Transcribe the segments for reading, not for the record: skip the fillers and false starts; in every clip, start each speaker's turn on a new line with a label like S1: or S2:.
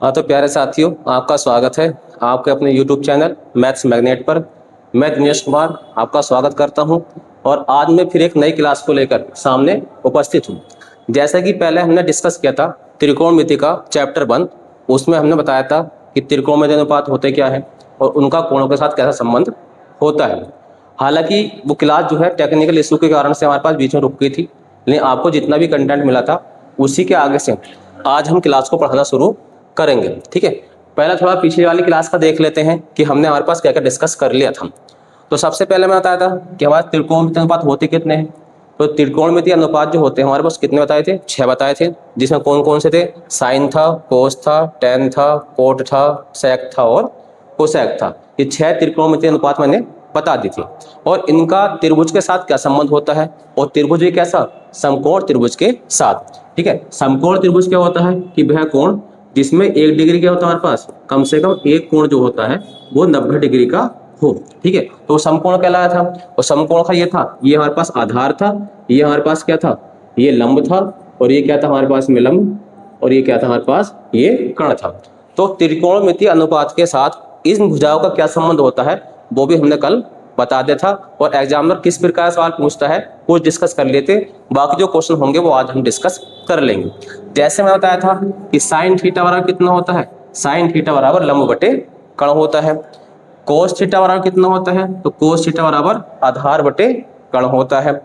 S1: हाँ तो प्यारे साथियों, आपका स्वागत है आपके अपने YouTube चैनल मैथ्स मैग्नेट पर। मैं दिनेश कुमार आपका स्वागत करता हूं और आज मैं फिर एक नई क्लास को लेकर सामने उपस्थित हूं। जैसा कि पहले हमने डिस्कस किया था त्रिकोणमिति का चैप्टर 1, उसमें हमने बताया था कि त्रिकोणमिति अनुपात होते क्या है और उनका कोणों के साथ कैसा संबंध होता है। हालांकि वो क्लास जो है टेक्निकल इशू के कारण से हमारे पास बीच में रुक गई थी, लेकिन आपको जितना भी कंटेंट मिला था उसी के आगे से आज हम क्लास को पढ़ाना शुरू करेंगे। ठीक है, पहले थोड़ा पिछली वाली क्लास का देख लेते हैं कि हमने हमारे पास क्या क्या डिस्कस कर लिया था। तो सबसे पहले मैं बताया था कि हमारे त्रिकोणमिति अनुपात होते कितने हैं। तो त्रिकोणमिति अनुपात जो होते हैं हमारे पास कितने बताए थे? 6 बताए थे, जिसमें कौन कौन से थे? साइन था, कोस था, टेन था, कोट था, सेक था और कोसेक था। ये 6 त्रिकोणमिति अनुपात मैंने बता दी थी। और इनका त्रिभुज के साथ क्या संबंध होता है, और त्रिभुज भी कैसा? समकोण त्रिभुज के साथ। ठीक है, समकोण त्रिभुज क्या होता है कि वह कोण जिसमें 1 डिग्री क्या होता है हमारे पास, कम से कम एक कोण जो होता है वो 90 डिग्री का हो। ठीक है, तो समकोण कहलाया था। और समकोण का ये था, ये हमारे पास आधार था, ये हमारे पास क्या था, ये लंब था, और ये क्या था हमारे पास में लंब, और ये क्या था हमारे पास, ये कर्ण था। तो त्रिकोणमिति अनुपात के साथ इन भुजाओं का क्या संबंध होता है वो भी हमने कल बता दिया था। और एग्जामिनर किस प्रकार सवाल पूछता है वो डिस्कस कर लेते, बाकी जो क्वेश्चन होंगे वो आज हम डिस्कस कर लेंगे। जैसे मैं बताया था कि साइन थीटा बराबर कितना होता है, साइन थीटा बराबर लंब बटे कर्ण होता है। कोस थीटा बराबर कितना होता है, तो कोस थीटा बराबर आधार बटे कर्ण होता है।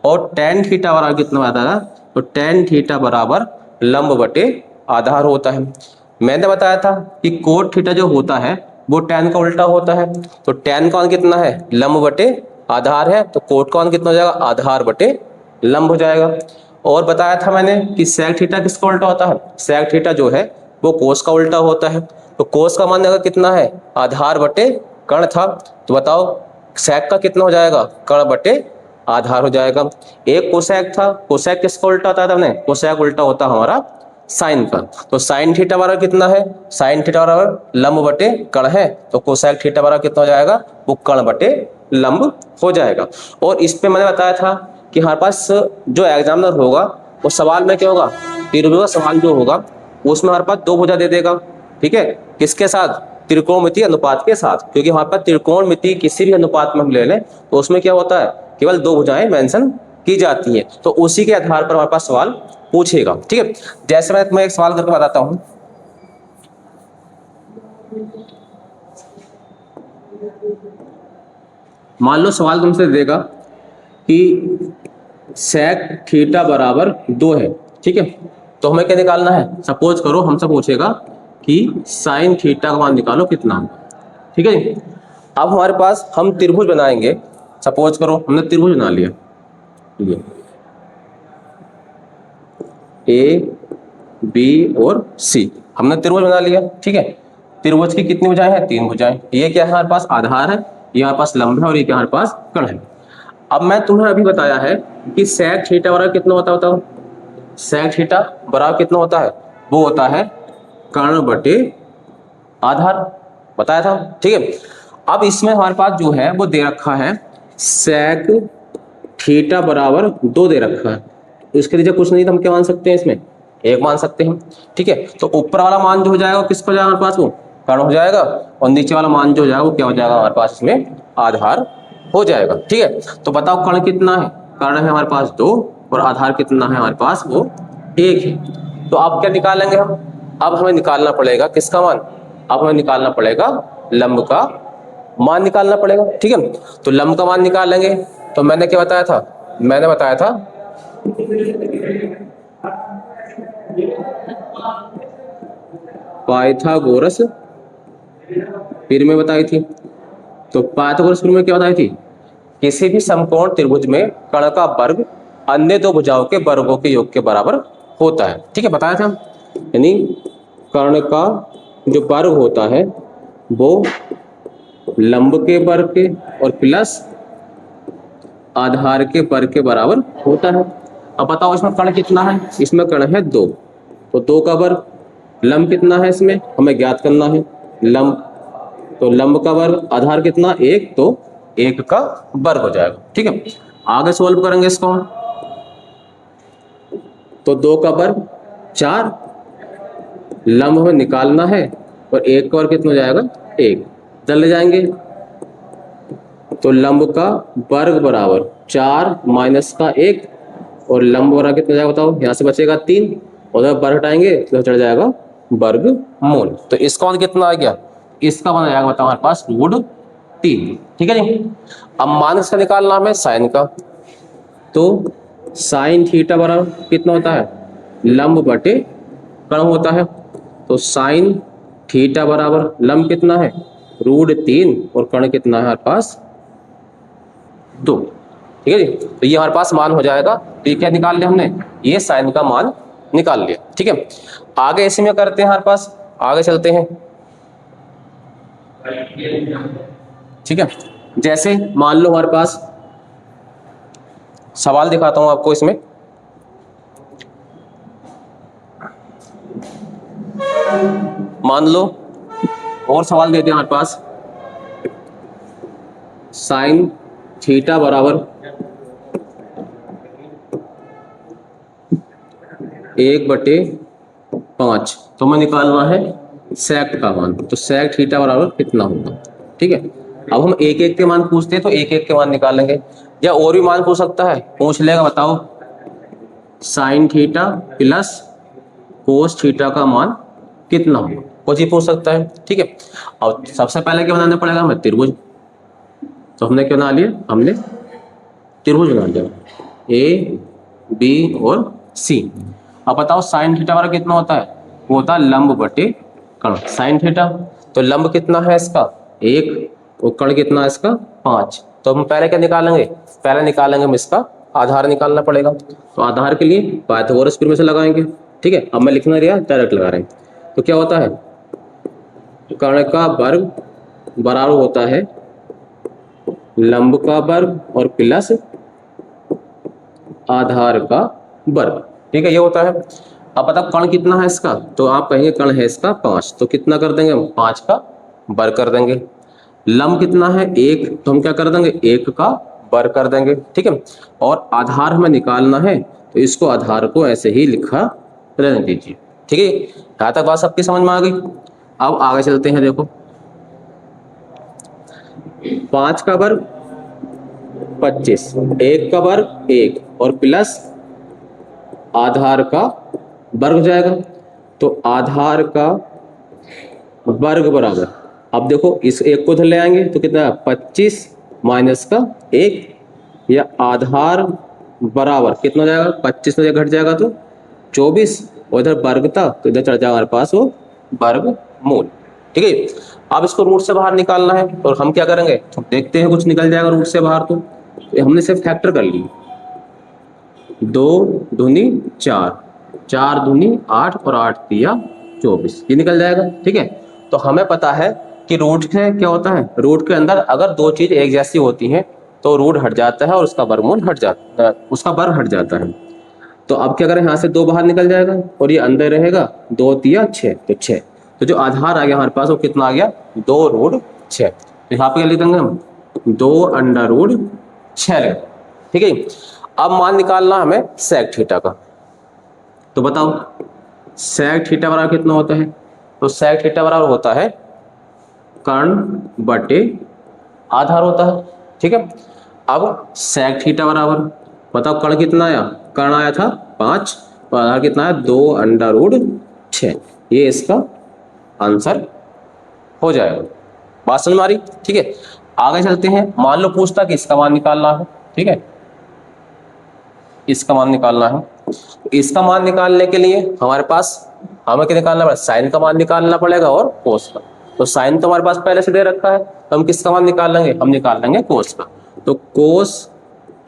S1: और टेन थीटा बराबर कितना आता है, तो टेन थीटा बराबर लंब बटे आधार होता है। मैंने बताया था कि कोट थीटा जो होता है वो टेन का उल्टा होता है। तो टेन का मान कितना है, लंब बटे आधार है, तो कोट का मान कितना हो जाएगा, आधार बटे लंब हो जाएगा। और बताया था मैंने कि सेक थीटा किसका उल्टा होता है, सेक थीटा जो है वो कोस का उल्टा होता है। तो कोस का मान कितना है, आधार बटे कर्ण था। तो बताओ सेक का कितना हो जाएगा, कर्ण बटे आधार हो जाएगा। एक कोसेक था, कोसेक किसका उल्टा होता है, कोसेक उल्टा होता हमारा साइन का। तो साइन थीटा बराबर कितना है, साइन थीटा बराबर लंब बटे कर्ण है, तो कोसेक थीटा बराबर कितना हो जाएगा, वो कर्ण बटे लंब हो जाएगा। और इस पे मैंने बताया था कि हमारे पास जो एग्जामिनर होगा वो सवाल में क्या होगा, त्रिभुज का सवाल जो होगा उसमें हमारे पास 2 भुजा दे देगा। ठीक है, किसके साथ, त्रिकोणमिति अनुपात के साथ, क्योंकि हमारे पास त्रिकोणमिति किसी भी अनुपात में हम ले लें तो उसमें क्या होता है, केवल 2 भुजाएं मेंशन की जाती है। तो उसी के आधार पर हमारे पास सवाल पूछेगा। ठीक है, जैसे मैं तुम्हें एक सवाल करके बताता हूं। मान लो सवाल तुमसे देगा कि सेक थीटा बराबर 2 है। ठीक है, तो हमें क्या निकालना है, सपोज करो हमसे पूछेगा कि साइन थीटा का मान निकालो कितना। ठीक है, अब हमारे पास हम त्रिभुज बनाएंगे। सपोज करो हमने त्रिभुज बना लिया, ए बी और सी, हमने त्रिभुज बना लिया। ठीक है, त्रिभुज की कितनी भुजाएं हैं, 3 भुजाएं। ये क्या है हमारे पास, आधार है, ये हमारे पास लंब है, और ये क्या हमारे पास कर्ण है। अब मैं तुम्हें अभी बताया है कि सेक थीटा बराबर कितना होता है, बताओ सेक थीटा बराबर कितना होता है, वो होता है कर्ण बटे आधार, बताया था। ठीक है, अब इसमें हमारे पास जो है वो दे रखा है सेक थीटा बराबर 2 दे रखा है। इसके नीचे कुछ नहीं तो हम क्या मान सकते हैं, इसमें 1 मान सकते हैं। ठीक है, तो ऊपर वाला मान जो हो जाएगा वो किसका हो जाएगा हमारे पास, वो कर्ण हो जाएगा, और नीचे वाला मान जो हो जाएगा वो क्या हो जाएगा हमारे पास, इसमें आधार हो जाएगा। ठीक है, तो बताओ कर्ण कितना है, कर्ण है हमारे पास 2, और आधार कितना है हमारे पास, वो 1 है। तो अब क्या निकालेंगे हम, अब हमें निकालना पड़ेगा किसका मान, अब हमें निकालना पड़ेगा लंब का मान निकालना पड़ेगा। ठीक है, तो लंब का मान निकालेंगे। तो मैंने क्या बताया था, मैंने बताया था पाइथागोरस फिर में बताई थी। तो पाइथागोरस फिर में क्या बताई थी, किसी भी समकोण त्रिभुज में कर्ण का वर्ग अन्य 2 भुजाओं के वर्गों के योग के बराबर होता है। ठीक है, बताया था, यानी कर्ण का जो वर्ग होता है वो लंब के वर्ग के और प्लस आधार के वर्ग के बराबर होता है। अब बताओ इसमें कर्ण कितना है, इसमें कर्ण है 2, तो 2 का वर्ग, लंब कितना है इसमें हमें ज्ञात करना है, लंब, तो लंब का वर्ग, आधार कितना 1, तो 1 का वर्ग हो जाएगा। ठीक है, आगे सोल्व करेंगे इसको, तो 2 का वर्ग 4, लंब हमें निकालना है और एक का वर्ग कितना हो जाएगा, एक। इधर ले जाएंगे तो लंब का वर्ग बराबर 4 माइनस का 1 और लंब बराबर कितना जाएगा बताओ, यहाँ से बचेगा 3 और जब वर्ग हटाएंगे तो चढ़ जाएगा वर्गमूल। तो इसका मान कितना आ गया, इसका मान आएगा बताओ हमारे पास √3। ठीक है जी। अब मान इसका निकालना हमें साइन का, तो साइन थीटा बराबर कितना होता है, लंब बटे कर्ण होता है। तो साइन थीटा बराबर लंब कितना है √3 और कर्ण कितना है हमारे पास 2। ठीक है जी। तो ये हमारे पास मान हो जाएगा। तो ये क्या निकाल लिया हमने, ये साइन का मान निकाल लिया। ठीक है, आगे इसी में करते हैं हमारे पास, आगे चलते हैं। ठीक है, जैसे मान लो हमारे पास सवाल दिखाता हूं आपको इसमें। मान लो और सवाल देते हैं हमारे पास, साइन थीटा बराबर 1/5, तो हमें निकालना है सेक का मान। तो सेक थीटा बराबर कितना होगा। ठीक है, अब हम एक एक के मान पूछते हैं तो एक एक के मान निकालेंगे, या और भी मान पूछ सकता है, पूछ लेगा बताओ sine theta plus cos theta का मान कितना होगा, कुछ ही पूछ सकता है। ठीक है, अब सबसे पहले क्या बनाना पड़ेगा हमें, त्रिभुज। तो हमने क्या बना लिया, हमने त्रिभुज बना लिया ए बी और सी। अब बताओ साइन थीटा वाला कितना होता है, वो होता है लंब बटे कर्ण। साइन थीटा तो लंब कितना है इसका 1 और कर्ण कितना है इसका 5। तो हम पहले क्या निकालेंगे, पहले निकालेंगे हम इसका आधार निकालना पड़ेगा। तो आधार के लिए पाइथागोरस प्रमेय से लगाएंगे। ठीक है, अब मैं लिखना दिया डायरेक्ट लगा रहे हैं। तो क्या होता है, कर्ण का वर्ग बराबर होता है लंब का वर्ग और प्लस आधार का वर्ग। ठीक है, ये होता है। अब बताओ कर्ण कितना है इसका, तो आप कहेंगे कर्ण है इसका 5, तो कितना कर देंगे हम 5 का वर्ग कर देंगे। लंब कितना है 1, तो हम क्या कर देंगे 1 का वर्ग कर देंगे। ठीक है, और आधार हमें निकालना है तो इसको आधार को ऐसे ही लिखा रहने दीजिए। ठीक है, यहाँ तक बात सबकी समझ में आ गई। अब आगे चलते हैं। देखो 5 का वर्ग 25, 1 का वर्ग 1 और प्लस आधार का वर्ग हो जाएगा। तो आधार का वर्ग बराबर, अब देखो इस एक को इधर ले आएंगे तो कितना 25 माइनस का 1, या आधार बराबर कितना हो जाएगा 25 में घट जाएगा तो 24, और इधर वर्ग था तो इधर चढ़ जाएगा हमारे पास वो वर्गमूल। ठीक है, अब इसको रूट से बाहर निकालना है और हम क्या करेंगे, तो देखते हैं कुछ निकल जाएगा रूट से बाहर। तो हमने सिर्फ फैक्टर कर ली, 2 दूनी 4, 4 दूनी 8 और 8 दिया 24, ये निकल जाएगा। ठीक है, तो हमें पता है कि रूट से क्या होता है, रूट के अंदर अगर दो चीज एक जैसी होती हैं तो रूट हट जाता है और उसका वर्गमूल हट जाता है, उसका वर्ग हट जाता है। तो अब क्या करें, यहाँ से 2 बाहर निकल जाएगा और ये अंदर रहेगा, 2 तिया 6, तो 6। तो जो आधार आ गया हमारे पास वो कितना आ गया 2√6। तो यहाँ पे क्या लिख देंगे हम 2√6। ठीक है, अब मान निकालना हमें सेक थीटा का। तो बताओ सेक थीटा बराबर कितना होता है, तो सेक थीटा बराबर होता है कर्ण बटे आधार होता है। ठीक है, अब सेक थीटा बराबर बताओ कर्ण कितना आया, कर्ण आया था 5 और आधार कितना है 2√6। ये इसका आंसर हो जाएगा। बात समझ में आ रही। ठीक है, आगे चलते हैं। मान लो पूछता कि इसका मान निकालना है। ठीक है, इसका मान निकालना है। इसका मान निकालने के लिए हमारे पास हमें क्या निकालना पड़ेगा, साइन का मान निकालना पड़ेगा और कोस का। तो साइन तो हमारे पास पहले से दे रखा है, तो हम किसका मान निकाल लेंगे, हम निकाल लेंगे कोस का। तो कोस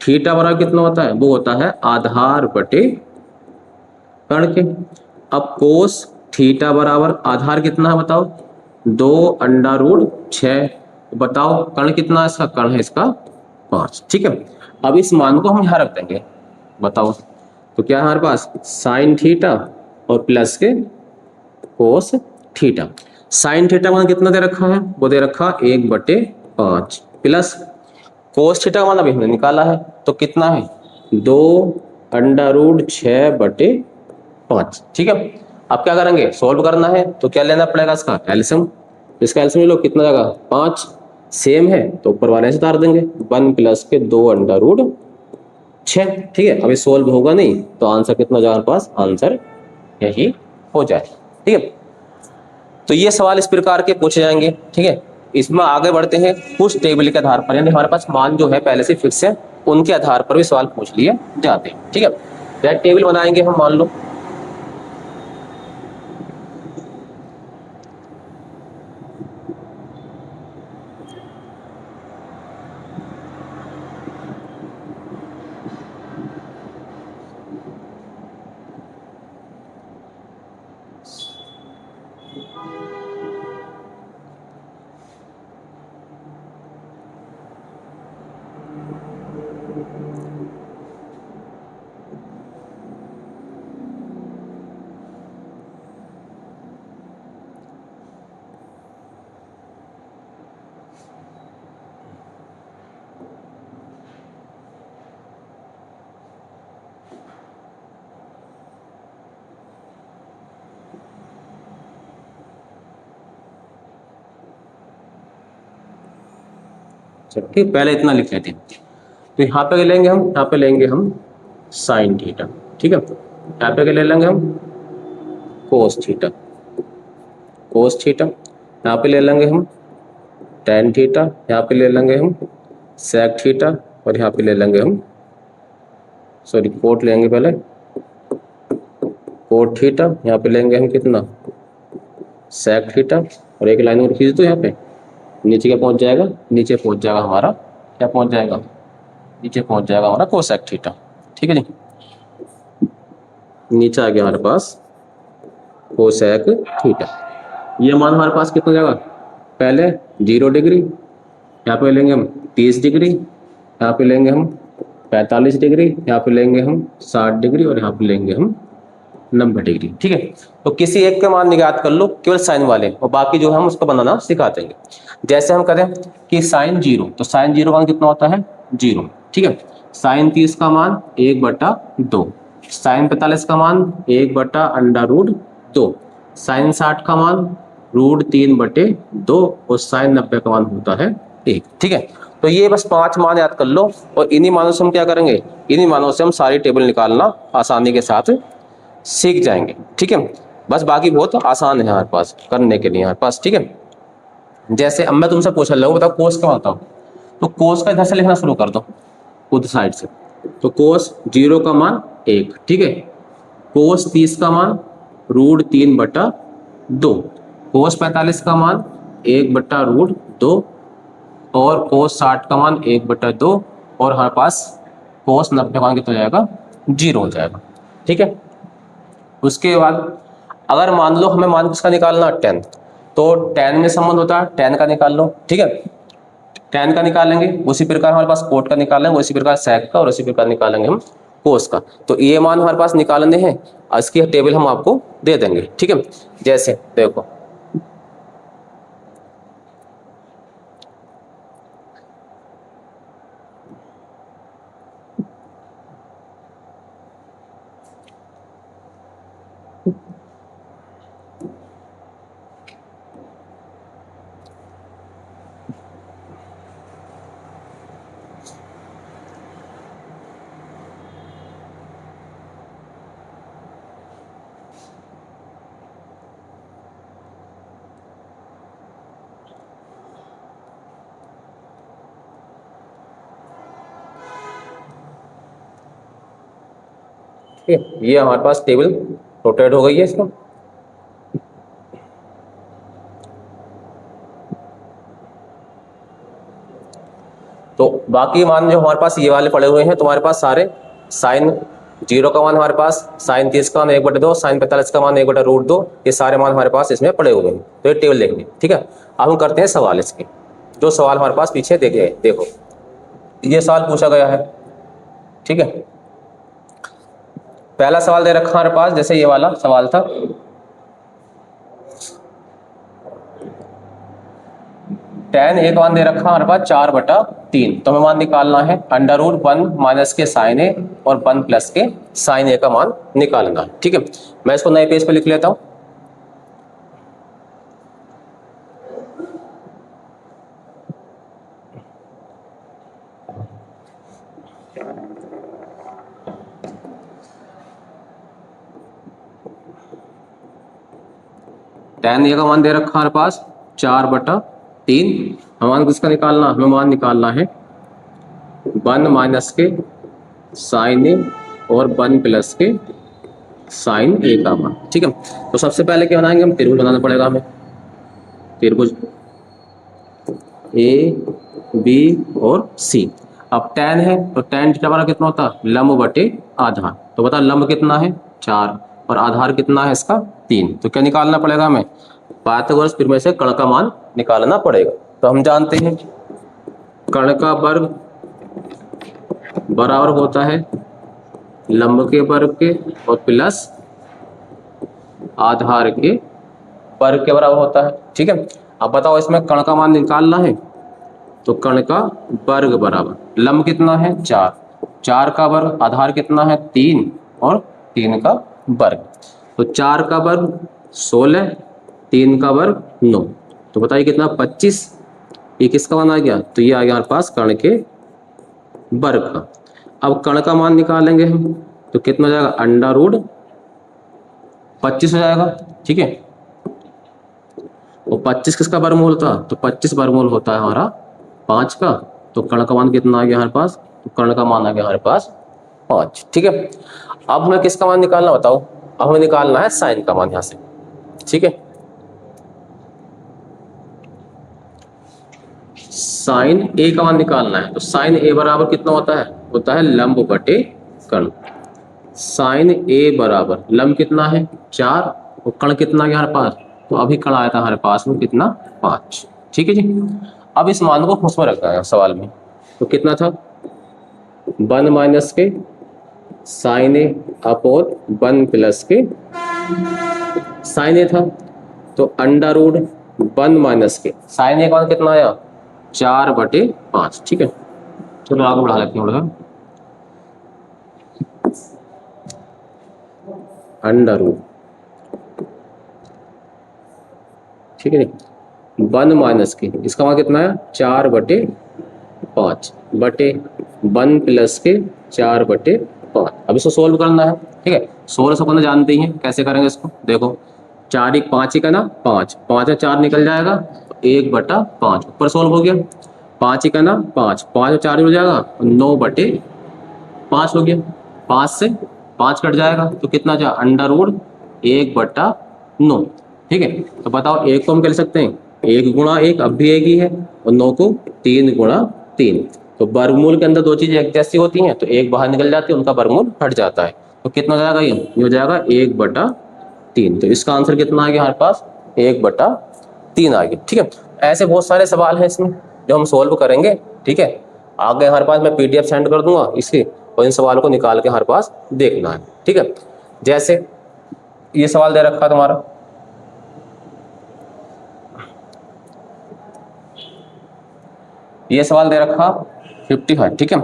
S1: थीटा बराबर कितना होता है, वो होता है आधार बटे कर्ण के। अब कोस थीटा बराबर आधार कितना है बताओ 2√6। बताओ कर्ण कितना है इसका, कर्ण है इसका 5। ठीक है, अब इस मान को हम यहाँ रख देंगे। बताओ तो क्या है हमारे पास साइन थीटा और प्लस के कोस थीटा। साइन थीटा मान कितना दे रखा है, वो दे रखा 1/5 प्लस कोस थीटा का मान अभी हमने निकाला है तो कितना है 2√6/5। ठीक है, अब क्या करेंगे, सोल्व करना है तो क्या लेना पड़ेगा, इसका एलसीएम। इसका एलसीएम ले लो, कितना जाएगा 5, सेम है तो ऊपर वाले से उतार देंगे, 1 प्लस के 2 अंडर रूट 6। ठीक है, अभी सोल्व होगा नहीं तो आंसर कितना जाएगा हमारे पास, आंसर यही हो जाए। ठीक है, तो ये सवाल इस प्रकार के पूछे जाएंगे। ठीक है, इसमें आगे बढ़ते हैं कुछ टेबल के आधार पर, यानी हमारे पास मान जो है पहले से फिक्स है, उनके आधार पर भी सवाल पूछ लिए जाते हैं। ठीक है, तो टेबल बनाएंगे हम, मान लो चलो ठीक, पहले इतना लिख लेते हैं। तो यहाँ पे लेंगे हम, यहाँ पे लेंगे हम साइन थीटा। ठीक है, यहाँ पे ले लेंगे हम कोस थीटा, कोस थीटा। यहाँ पे ले लेंगे हम टेन थीटा, यहाँ पे ले लेंगे हम सेक थीटा, और यहाँ पे ले लेंगे हम सॉरी कोट लेंगे पहले, कोट थीटा। यहाँ पे लेंगे हम कितना, सेक थीटा, और एक लाइन और खींच दो यहाँ पे, नीचे क्या पहुंच जाएगा, नीचे पहुंच जाएगा हमारा, क्या पहुंच जाएगा, नीचे पहुंच जाएगा हमारा कोसेक थीटा। ठीक है जी, नीचे आ गया हमारे पास कोसेक थीटा। ये मान हमारे पास कितना जाएगा, पहले 0 डिग्री, यहाँ पे लेंगे हम 30 डिग्री, यहाँ पे लेंगे हम 45 डिग्री, यहाँ पे लेंगे हम 60 डिग्री, और यहाँ पे लेंगे हम 90 डिग्री। ठीक है, तो किसी एक के मान निकात कर लो, केवल साइन वाले, और बाकी जो हम उसको बनाना सिखा देंगे। जैसे हम करें कि साइन 0, तो साइन 0 का मान कितना होता है 0। ठीक है, साइन 30 का मान 1/2, साइन 45 का मान 1/√2, साइन 60 का मान √3/2, और साइन 90 का मान होता है 1। ठीक है, तो ये बस 5 मान याद कर लो, और इन्हीं मानों से हम क्या करेंगे, इन्हीं मानों से हम सारी टेबल निकालना आसानी के साथ सीख जाएंगे। ठीक है, बस बाकी बहुत आसान है हमारे पास करने के लिए हमारे पास। ठीक है, जैसे अब मैं तुमसे पूछ रहा हूँ, बताओ कोस का बताओ, तो कोस का इधर से लिखना शुरू कर दो, खुद साइड से। तो कोस 0 का मान 1, ठीक है, कोस 30 का मान √3/2, कोस 45 का मान 1/√2, और कोस 60 का मान 1/2, और हमारे पास कोस 90 का मान कितना हो जाएगा, 0 हो जाएगा। ठीक है, उसके बाद अगर मान लो हमें मान किसका निकालना 10, तो 10 में संबंध होता है 10 का निकाल लो। ठीक है, 10 का निकालेंगे, उसी प्रकार हमारे पास कोट का निकालेंगे, उसी प्रकार सेक का, और उसी प्रकार निकालेंगे हम कोस का। तो ये मान हमारे पास निकालने हैं, इसकी टेबल हम आपको दे देंगे। ठीक है, जैसे देखो ये हमारे पास टेबल रोटेट हो गई है इसमें। तो बाकी मान जो हमारे पास ये वाले पड़े हुए हैं तुम्हारे पास सारे, साइन 0 का मान हमारे पास, साइन 30 का मान 1/2, साइन 45 का मान 1/√2, ये सारे मान हमारे पास इसमें पड़े हुए हैं। तो ये टेबल देखनी। ठीक है, अब हम करते हैं सवाल इसके, जो सवाल हमारे पास पीछे देखे, देखो ये सवाल पूछा गया है। ठीक है, पहला सवाल दे रखा हमारे पास, जैसे ये वाला सवाल था, tan a का मान दे रखा हमारे पास 4/3, तो हमें मान निकालना है √1 माइनस के साइन a और 1 प्लस के साइन a का मान निकालना है। ठीक है, मैं इसको नए पेज पे लिख लेता हूँ। tan a का मान दे रखा हमारे पास 4/3, मान किसका निकालना, हमें मान निकालना है 1 माइनस के साइन ए और 1 प्लस के साइन ए का मान। ठीक है, तो सबसे पहले क्या बनाएंगे, हम त्रिभुज बनाना पड़ेगा हमें। त्रिभुज ए बी और सी। अब tan है तो tan थीटा बराबर कितना होता है, लंब बटे आधार। तो बता लंब कितना है 4 और आधार कितना है इसका 3। तो क्या निकालना पड़ेगा हमें, पाइथागोरस प्रमेय से कर्ण का मान निकालना पड़ेगा। तो हम जानते हैं कर्ण का वर्ग बराबर होता है लंब के वर्ग के और प्लस आधार के वर्ग के बराबर होता है। ठीक है, अब बताओ इसमें कर्ण का मान निकालना है, तो कर्ण का वर्ग बराबर लंब कितना है 4, 4 का वर्ग, आधार कितना है 3 और 3 का वर्ग। तो 4 का वर्ग 16, 3 का वर्ग 9, तो बताइए कितना 25। ये किसका मान आ गया, तो ये आ गया हमारे पास कर्ण के वर्ग का। अब कर्ण का मान निकालेंगे हम, तो कितना हो जाएगा √25 हो जाएगा। ठीक है, और 25 किसका वर्गमूल होता है, तो 25 वर्गमूल होता है हमारा 5 का। तो कर्ण का मान कितना आ गया हमारे पास, तो कर्ण का मान आ गया हमारे पास 5। ठीक है, अब हमें किसका मान निकालना बताओ, अब हमें निकालना है साइन का मान यहाँ से। ठीक है, साइन ए का मान निकालना है, तो साइन ए बराबर कितना होता है लंब बटे कर्ण। साइन ए बराबर लंब कितना है 4 और कर्ण कितना गया हमारे पास, तो अभी कर्ण आया था हमारे पास में कितना 5। ठीक है जी, अब इस मान को उसमें रखा है सवाल में, तो कितना था 1 माइनस के साइन ए अपॉन 1 प्लस के साइन ए था। तो √1 माइनस के साइन ए का मान कितना आया 4/5। ठीक है, चलो आगे बढ़ा लेते हैं थोड़ा सा। √, ठीक है, 1 माइनस के इसका मान कितना है 4/5 बटे 1 प्लस के 4/5। अब इसको सोल्व करना है। ठीक है, सोल्व सब करना जानते ही हैं, कैसे करेंगे इसको, देखो 4 1 5 ही का ना 5 5 4 निकल जाएगा, 1/5 ऊपर सोल्व हो गया। 5 ही का ना 5 5 और 4 हो जाएगा 9/5 हो गया। 5 से 5 कट जाएगा तो कितना जा √1/9। ठीक है, तो बताओ 1 को हम कह सकते हैं 1 गुणा 1, अब भी 1 ही है, और 9 को 3 गुणा 3। तो वर्गमूल के अंदर दो चीजें एक जैसी होती हैं, तो 1 बाहर निकल जाती है, उनका वर्गमूल हट जाता है। तो कितना हो जाएगा, ये हो जाएगा 1/3। तो इसका आंसर कितना आ गया हमारे पास 1/3 आ गया। ठीक है, ऐसे बहुत सारे सवाल हैं इसमें जो हम सोल्व करेंगे। ठीक है, आगे हमारे पास मैं PDF सेंड कर दूंगा इसकी, और इन सवालों को निकाल के हमारे पास देखना है। ठीक है, जैसे ये सवाल दे रखा तुम्हारा, ये सवाल दे रखा 55। ठीक है,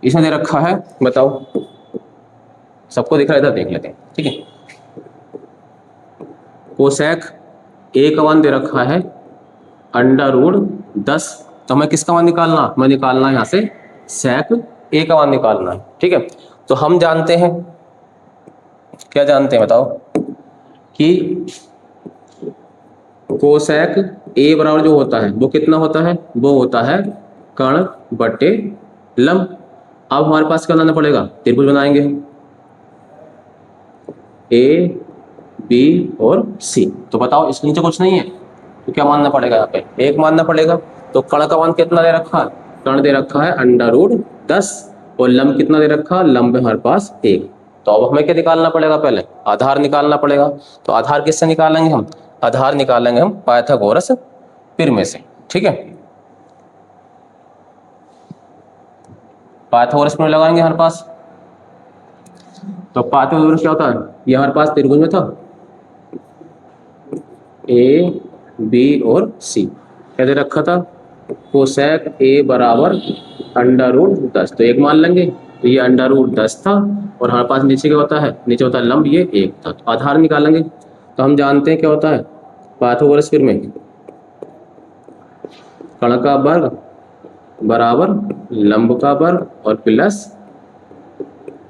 S1: इसमें दे रखा है, बताओ सबको दिख रहा है, इधर देख लेते हैं। ठीक है, कोसेक ए का मान दे रखा है √10। तो हमें किसका मान निकालना, हमें निकालना है यहाँ से सेक ए का मान निकालना है। ठीक है, तो हम जानते हैं, क्या जानते हैं बताओ, कि कोसेक ए बराबर जो होता है वो कितना होता है, वो होता है कर्ण बटे लंब। अब हमारे पास क्या बनाना पड़ेगा, त्रिभुज बनाएंगे ए बी और सी। तो बताओ इसके नीचे कुछ नहीं है, तो क्या मानना पड़ेगा, यहाँ पे 1 मानना पड़ेगा। तो कर्ण का मान कितना दे रखा है, कर्ण दे रखा है √10, और लंब कितना दे रखा है, लंब है हमारे पास 1। तो अब हमें क्या निकालना पड़ेगा, पहले आधार निकालना पड़ेगा। तो आधार किससे निकालेंगे हम, आधार निकालेंगे हम पाइथागोरस प्रमेय से। ठीक है, पाइथागोरस प्रमेय लगाएंगे हमारे पास। तो पाइथागोरस क्या होता है, ये हमारे पास त्रिभुज में था A बी और सी। क्या दे रखा था? कोसेक ए बराबर √10, तो एक मान लेंगे। तो ये √10 था और हमारे पास नीचे क्या होता है? नीचे होता है लंब, ये 1 था। तो आधार निकालेंगे। तो हम जानते हैं क्या होता है पाइथागोरस फिर में, कर्ण का वर्ग बराबर लंब का वर्ग और प्लस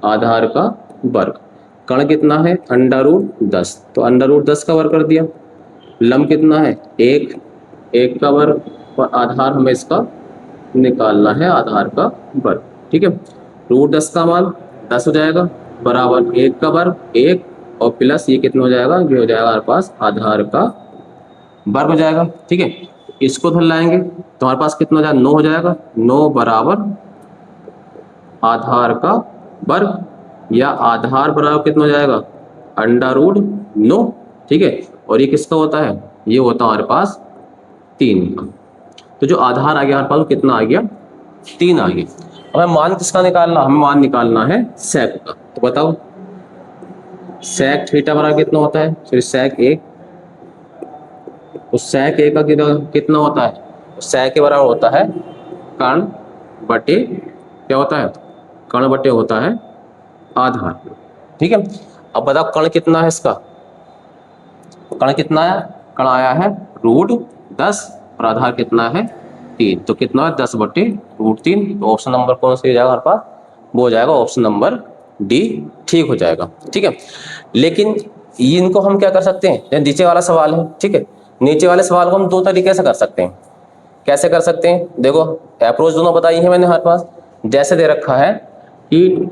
S1: आधार का वर्ग। कर्ण कितना है? √10, तो √10 का वर्ग कर दिया। लंब कितना है? 1, 1 का वर्ग, और आधार हमें इसका निकालना है, आधार का वर्ग। ठीक है, √10 का मान 10 हो जाएगा, बराबर 1 का वर्ग 1, और प्लस ये कितना हो जाएगा? ये हो जाएगा हमारे पास आधार का वर्ग हो जाएगा। ठीक है, इसको धर लाएंगे तो हमारे पास कितना हो जाएगा? 9 हो जाएगा। 9 बराबर आधार का वर्ग, या आधार बराबर कितना हो जाएगा? √9। ठीक है, और ये किसका होता है? ये होता है हमारे पास 3 का। तो जो आधार आ गया हमारे पास वो कितना आ गया? 3 आ गया। हमें मान किसका निकालना? हमें मान निकालना है सेक का। तो बताओ सेक थीटा बराबर कितना होता है? फिर सेक ए, तो सेक ए का कितना होता है? सेक के बराबर होता है कर्ण बटे, क्या होता है? कर्ण बटे होता है आधार। ठीक है, अब बताओ कर्ण कितना है इसका? कर्ण कितना है? कर्ण आया है √10 और आधार कितना है? 3। तो कितना है? 10 बटे √3। तो ऑप्शन नंबर कौन सा हो जाएगा हमारे पास? वो हो जाएगा ऑप्शन नंबर डी, ठीक हो जाएगा। ठीक है, लेकिन इनको हम क्या कर सकते हैं? ये नीचे वाला सवाल है। ठीक है, नीचे वाले सवाल को हम 2 तरीके से कर सकते हैं। कैसे कर सकते हैं? देखो अप्रोच दोनों बताई है मैंने हमारे पास। जैसे दे रखा है कि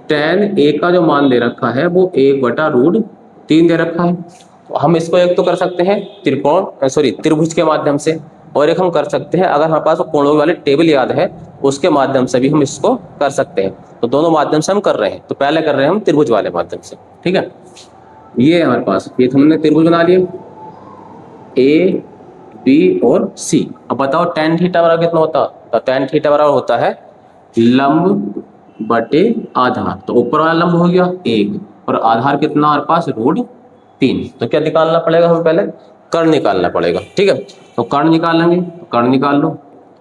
S1: tan a का जो मान दे रखा है वो 1/√3 दे रखा है। तो हम इसको एक तो कर सकते हैं त्रिभुज के माध्यम से, और एक हम कर सकते हैं, अगर हमारे पास कोणों वाली टेबल याद है उसके माध्यम से भी हम इसको कर सकते हैं। तो दोनों माध्यम से हम कर रहे हैं। तो पहले कर रहे हैं हम त्रिभुज वाले माध्यम से। ठीक है, ये हमारे पास ये हमने त्रिभुज बना लिए ए बी और सी। अब बताओ tan थीटा बराबर कितना होता? तो tan थीटा बराबर होता है लंब बटे आधार। तो ऊपर वाला लंब हो गया 1 और आधार कितना हमारे पास? √3। तो क्या निकालना पड़ेगा? हमें पहले कर्ण निकालना पड़ेगा। ठीक है, तो कर्ण निकालेंगे। तो कर्ण निकाल लो।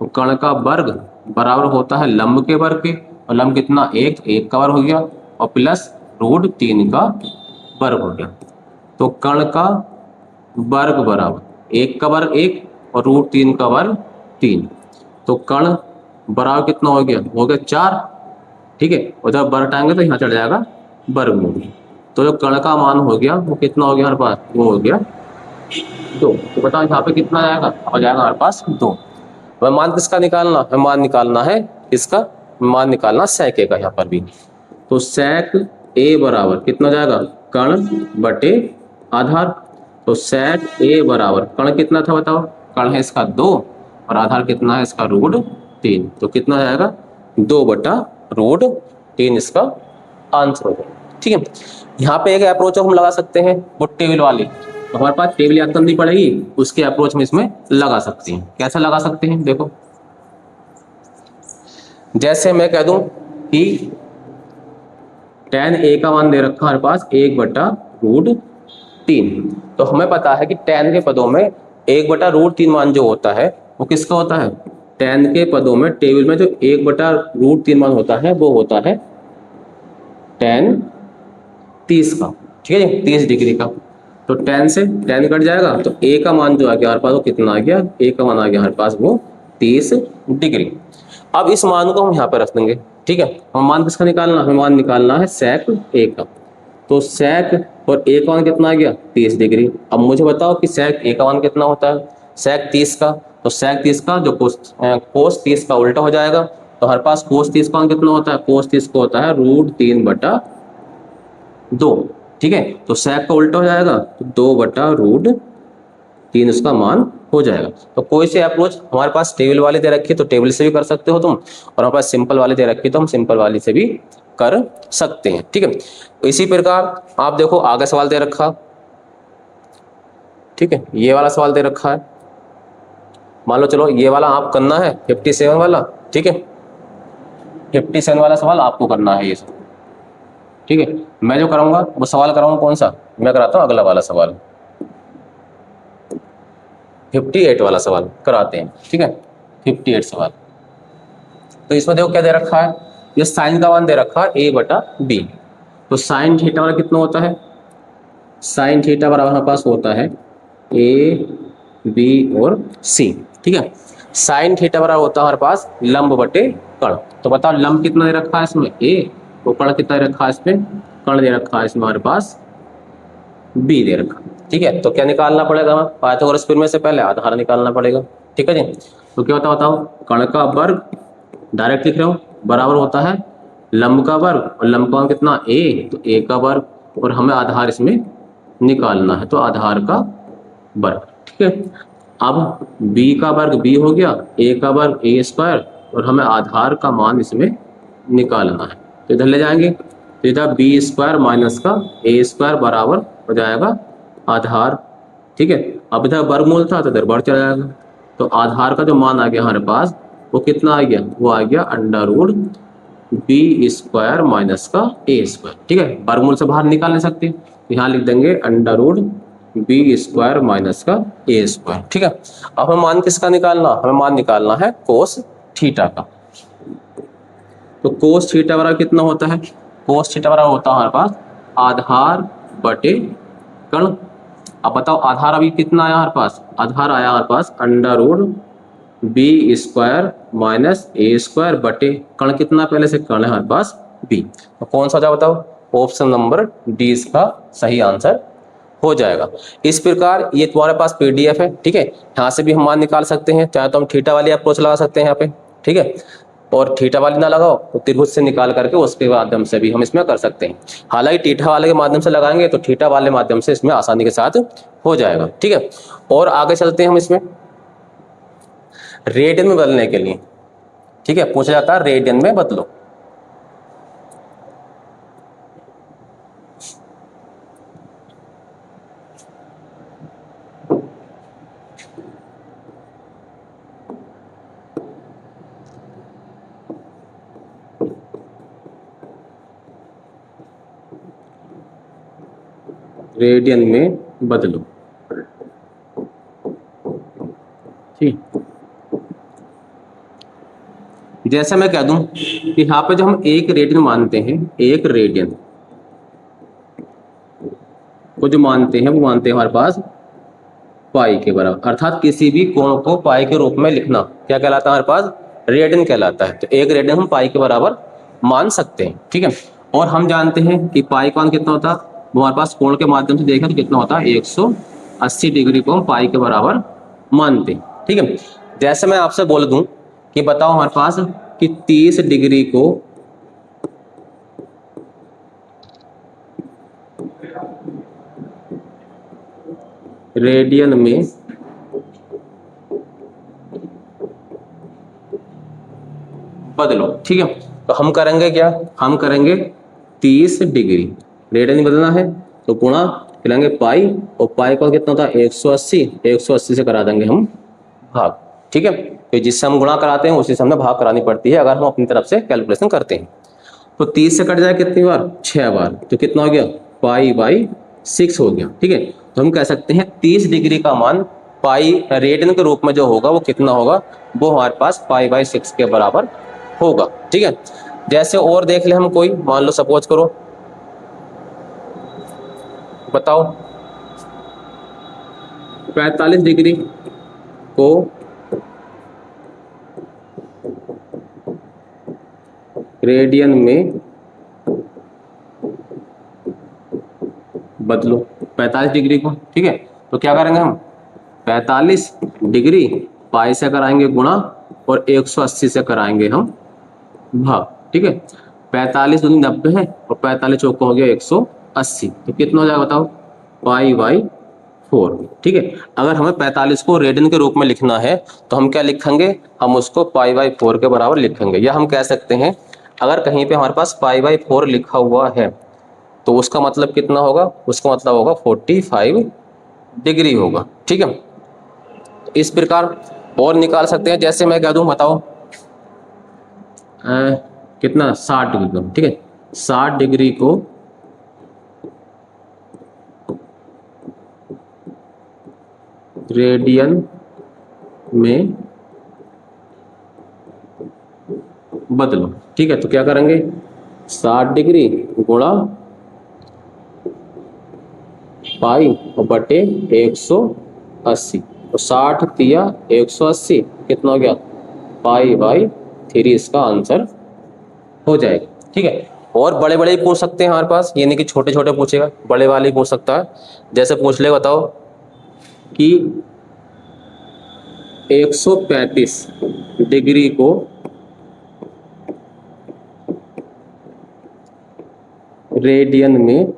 S1: तो कर्ण का वर्ग बराबर होता है लंब के वर्ग के, और लंब कितना? 1, 1 का वर्ग हो गया, और प्लस √3 का वर्ग हो गया। तो कर्ण का वर्ग बराबर 1 का वर्ग 1 और √3 का वर्ग 3। तो कर्ण बराबर कितना हो गया? हो गया 4। ठीक है, उधर वर्ग हटाएंगे तो यहाँ चढ़ जाएगा वर्गमूल। तो जो कर्ण का मान हो गया वो कितना हो गया हमारे पास? वो हो गया 2। तो बताओ यहाँ पे कितना आएगा? हो जाएगा हमारे पास 2। वह मान किसका निकालना है? मान निकालना है इसका, मान निकालना सेक ए का यहाँ पर भी। तो सेक ए बराबर कितना हो जाएगा? कर्ण बटे आधार। तो सेक ए बराबर कर्ण कितना था बताओ? कर्ण है इसका 2 और आधार कितना है इसका? √3। तो कितना जाएगा? 2/√3 इसका आंसर हो जाएगा। ठीक है, यहाँ पे एक अप्रोच हम लगा सकते हैं वो टेबल वाली। तो हमारे पास टेबल याद करनी पड़ेगी, उसके अप्रोच में इसमें लगा सकते हैं। कैसे लगा सकते हैं? देखो जैसे मैं कह दूं कि tan a का मान दे रखा हमारे पास 1/√3। तो हमें पता है कि tan के पदों में 1/√3 मान जो होता है वो किसका होता है? tan के पदों में टेबल में जो 1/√3 मान होता है वो होता है tan 30 का। ठीक है, 30 डिग्री का। तो tan से tan कट जाएगा, तो a का मान जो आ गया हमारे पास वो कितना आ गया? a का मान आ गया हमारे पास वो 30 डिग्री। अब इस मान को हम यहाँ पर रख देंगे। ठीक है, हम मान किसका निकालना? हमें मान निकालना है सेक ए का। तो सेक और ए का मान कितना आ गया? 30 डिग्री। अब मुझे बताओ कि सेक ए का मान कितना होता है? सेक 30 का। तो सेक 30 का जो कोस 30 का उल्टा हो जाएगा। तो हमारे पास कोस 30 का मान कितना होता है? कोस 30 को होता है √3/2। ठीक है, तो सेक का उल्टा हो जाएगा तो 2/√3 उसका मान हो जाएगा। तो कोई से अप्रोच हमारे पास टेबल वाले दे रखी है तो टेबल से भी कर सकते हो तुम, और हमारे पास सिंपल वाले दे रखी है तो हम सिंपल वाली से भी कर सकते हैं। ठीक है, इसी प्रकार आप देखो आगे सवाल दे रखा। ठीक है, ये वाला सवाल दे रखा है। मान लो चलो ये वाला आप करना है 57 वाला। ठीक है, 57 वाला सवाल आपको करना है ये सब। ठीक है, मैं जो कराऊंगा वो सवाल कराऊंगा कौन सा? मैं कराता हूँ अगला वाला सवाल। 58 वाला सवाल कराते हैं, ठीक है। 58 सवाल। तो इसमें देखो क्या दे रखा है, ये साइन का मान दे रखा है a बटा b। तो साइन थीटा वाला कितना होता है, साइन थीटा बराबर हमारे पास होता है a b और c, ठीक है। साइन थीटा बराबर होता है हमारे पास लंब बटे कर्ण। तो बताओ लंब कितना दे रखा है इसमें a, तो कर्ण कितना दे रखा है इसमें, कर्ण दे रखा है इसमें हमारे पास b दे रखा, ठीक है। तो क्या निकालना पड़ेगा हमें, पाइथागोरस प्रमेय से पहले आधार निकालना पड़ेगा, ठीक है जी। तो क्या होता बताओ, कर्ण का वर्ग डायरेक्ट लिख रहे हो बराबर होता है लंब का वर्ग, और लंब का मान कितना a, तो a का वर्ग, और हमें आधार इसमें निकालना है तो आधार का वर्ग, ठीक है। अब b का वर्ग b हो गया, a का वर्ग a स्क्वायर, और हमें आधार का मान इसमें निकालना है। तो इधर ले जाएंगे, तो इधर बी स्क्वायर माइनस का a स्क्वायर बराबर हो जाएगा आधार, ठीक है। अब इधर वर्गमूल था तो इधर बढ़ चला जाएगा, तो आधार का जो मान आ गया हमारे पास वो कितना आ गया, वो आ गया under root B square minus का a स्क्वायर, ठीक है। वर्गमूल से बाहर निकाल नहीं सकते, तो यहाँ लिख देंगे under root B square minus का a स्क्वायर, ठीक है। अब हमें मान किसका निकालना, हमें मान निकालना है कोस थीटा का। तो कोस थीटा बराबर कितना होता है, कोस थीटा बराबर होता है हमारे पास आधार बटे कर्ण। अब बताओ आधार अभी कितना आया हमारे पास, आधार आया हमारे पास under root B square minus a square बटे कर्ण कितना, पहले से कर्ण है हमारे पास b। तो कौन सा हो जाए बताओ, ऑप्शन नंबर डी इसका सही आंसर हो जाएगा। इस प्रकार ये तुम्हारे पास पीडीएफ है, ठीक है। यहाँ से भी हम मान निकाल सकते हैं, चाहे तो हम थीटा वाली अप्रोच लगा सकते हैं यहाँ पे, ठीक है। और थीटा वाली ना लगाओ तो त्रिभुज से निकाल करके उसके माध्यम से भी हम इसमें कर सकते हैं। हालांकि थीटा वाले के माध्यम से लगाएंगे तो थीटा वाले माध्यम से इसमें आसानी के साथ हो जाएगा, ठीक है। और आगे चलते हैं हम इसमें रेडियन में बदलने के लिए, ठीक है। पूछा जाता है रेडियन में बदलो, रेडियन में बदलो, ठीक। जैसे मैं कह दूं कि यहाँ पे जो हम एक रेडियन मानते हैं, एक रेडियन को जो मानते हैं वो मानते हैं हमारे पास पाई के बराबर, अर्थात किसी भी कोण को पाई के रूप में लिखना क्या कहलाता है हमारे पास, रेडियन कहलाता है। तो एक रेडियन हम पाई के बराबर मान सकते हैं, ठीक है। और हम जानते हैं कि पाई का मान कितना होता है, वो हमारे पास कोण के माध्यम से देखें तो कितना होता है 180 डिग्री को हम पाई के बराबर मानते हैं, ठीक है। जैसे मैं आपसे बोल दूं कि बताओ हमारे पास कि 30 डिग्री को रेडियन में बदलो, ठीक है। तो हम करेंगे क्या, हम करेंगे 30 डिग्री रेडियन में बदलना है तो गुणा करेंगे पाई, और पाई का कितना होता है 180 से करा देंगे हम भाग, ठीक है। तो जिससे हम गुणा कराते हैं उसी से हमें भाग करानी पड़ती है अगर हम अपनी तरफ से कैलकुलेशन करते हैं। तो 30 से कट जाए कितनी बार, 6 बार, तो कितना हो गया पाई बाई 6 हो गया, ठीक है। तो हम कह सकते हैं 30 डिग्री का मान पाई रेडियन के रूप में जो होगा वो कितना होगा, वो हमारे पास पाई बाई 6 के बराबर होगा, ठीक है। जैसे और देख ले हम कोई, मान लो सपोज करो, बताओ 45 डिग्री को रेडियन में बदलो, 45 डिग्री को, ठीक है। तो क्या करेंगे हम 45 डिग्री पाई से कराएंगे गुणा और 180 से कराएंगे हम भाग, ठीक है। 45 दूनी 90 है और 45 चौका हो गया 180, तो कितना हो जाएगा बताओ पाई बाई 4, ठीक है। अगर हमें 45 को रेडियन के रूप में लिखना है तो हम क्या लिखेंगे, हम उसको पाई बाई 4 के बराबर लिखेंगे, या हम कह सकते हैं अगर कहीं पे हमारे पास पाई बाई 4 लिखा हुआ है तो उसका मतलब कितना होगा, उसका मतलब होगा 45 डिग्री होगा, ठीक है। इस प्रकार और निकाल सकते हैं, जैसे मैं कह दूं बताओ कितना 60 डिग्री को, ठीक है। 60 डिग्री को रेडियन में बदलो। ठीक है, तो क्या करेंगे, 60 डिग्री गुणा पाई और बटे 180, तो 60 तिया 180 कितना हो गया, पाई बाई 3 इसका आंसर हो जाएगा। ठीक है, और बड़े बड़े ही पूछ सकते हैं हमारे पास, ये नहीं कि छोटे छोटे पूछेगा, बड़े वाले ही पूछ सकता है। जैसे पूछ ले, बताओ कि 135 डिग्री को रेडियन में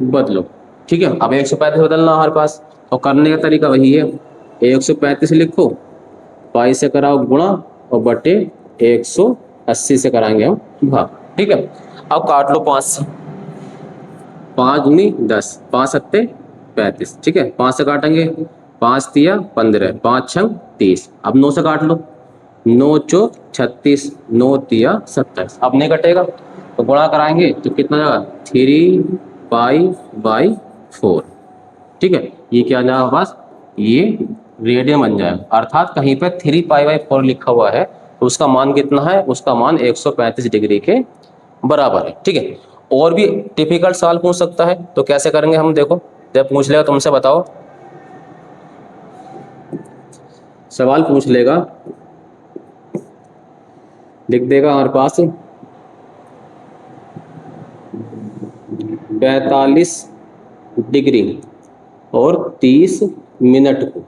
S1: बदलो। ठीक है, अब 135 बदलना हमारे पास, और करने का तरीका वही है, 135 लिखो, पाई से कराओ गुणा और बटे 180 से कराएंगे हम भाग। ठीक है, अब काट लो 5 से, 5 दूनी 10, 5 सत्ते 35। ठीक है, 5 से काटेंगे, 5 तिया 15, 5 छंग 30। अब 9 से काट लो, 9 चौक 36, 9 तिया 27। अब नहीं कटेगा तो गुणा कराएंगे तो कितना जाएगा, 3 पाई बाई 4। ठीक है, ये क्या जाएगा पास, ये रेडियन बन जाएगा। अर्थात कहीं पर 3 पाई बाई 4 लिखा हुआ है तो उसका मान कितना है, उसका मान 135 डिग्री के बराबर है। ठीक है, और भी टिपिकल सवाल पूछ सकता है, तो कैसे करेंगे हम, देखो जब पूछ लेगा तुमसे बताओ, सवाल पूछ लेगा, लिख देगा हमारे पास 45 डिग्री और 30 मिनट को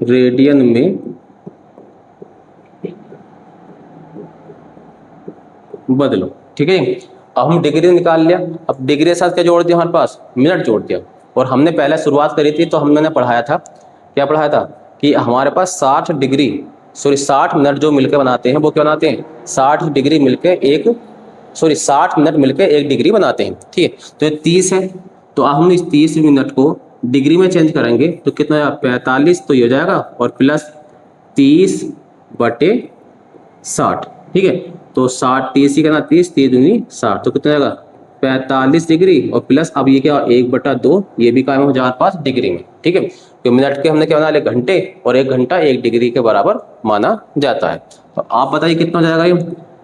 S1: रेडियन में बदलो। ठीक है, अब हम डिग्री निकाल लिया, अब डिग्री के साथ क्या जोड़ दिया हमारे पास, मिनट जोड़ दिया। और हमने पहले शुरुआत करी थी तो हमने पढ़ाया था, क्या पढ़ाया था कि हमारे पास 60 डिग्री 60 मिनट जो मिलकर बनाते हैं वो क्या बनाते हैं, 60 डिग्री मिलकर 60 मिनट मिलकर 1 डिग्री बनाते हैं। ठीक है, तो ये 30 है, तो अब हम इस 30 मिनट को डिग्री में चेंज करेंगे तो कितना आएगा, 45 तो ये हो जाएगा और प्लस 30 बटे 60। ठीक है, तो 60 30 ही करना, 30 30 दूनी 60, तो कितना आएगा 45 डिग्री और प्लस अब ये क्या 1/2, ये भी काम हो जाए हमारे पास डिग्री में। ठीक है, तो मिनट के हमने क्या बना लिया, घंटे, और 1 घंटा 1 डिग्री के बराबर माना जाता है। तो आप बताइए कितना हो जाएगा ये,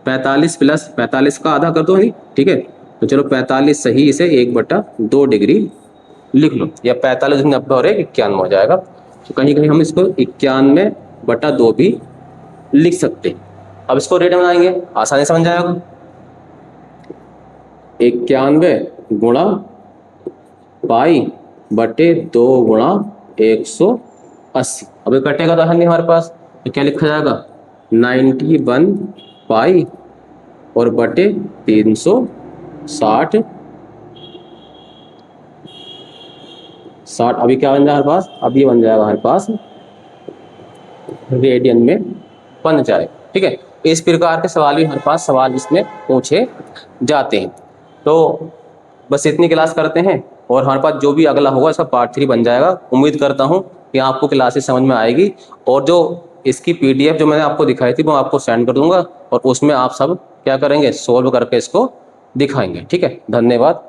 S1: 45 प्लस 45 का आधा कर दो ही। ठीक है, तो चलो 45 सही, इसे 1/2 डिग्री लिख लो, या 45 90 और 91 हो जाएगा। तो कहीं कहीं हम इसको 91/2 भी लिख सकते हैं। अब इसको रेडियन बनाएंगे, आसानी से बन जाएगा, 91 गुणा पाई बटे 2 गुणा 180। अब ये कटेगा तो है नहीं हमारे पास, तो क्या लिखा जाएगा, 91 पाई और बटे 360। अभी क्या बन जाएगा हमारे पास, अब ये बन जाएगा हमारे पास रेडियन में बन जाए। ठीक है, इस प्रकार के सवाल भी हमारे पास सवाल इसमें पूछे जाते हैं। तो बस इतनी क्लास करते हैं, और हमारे पास जो भी अगला होगा इसका पार्ट 3 बन जाएगा। उम्मीद करता हूँ कि आपको क्लासेस समझ में आएगी, और जो इसकी PDF जो मैंने आपको दिखाई थी वो आपको सेंड कर दूंगा, और उसमें आप सब क्या करेंगे, सोल्व करके इसको दिखाएंगे। ठीक है, धन्यवाद।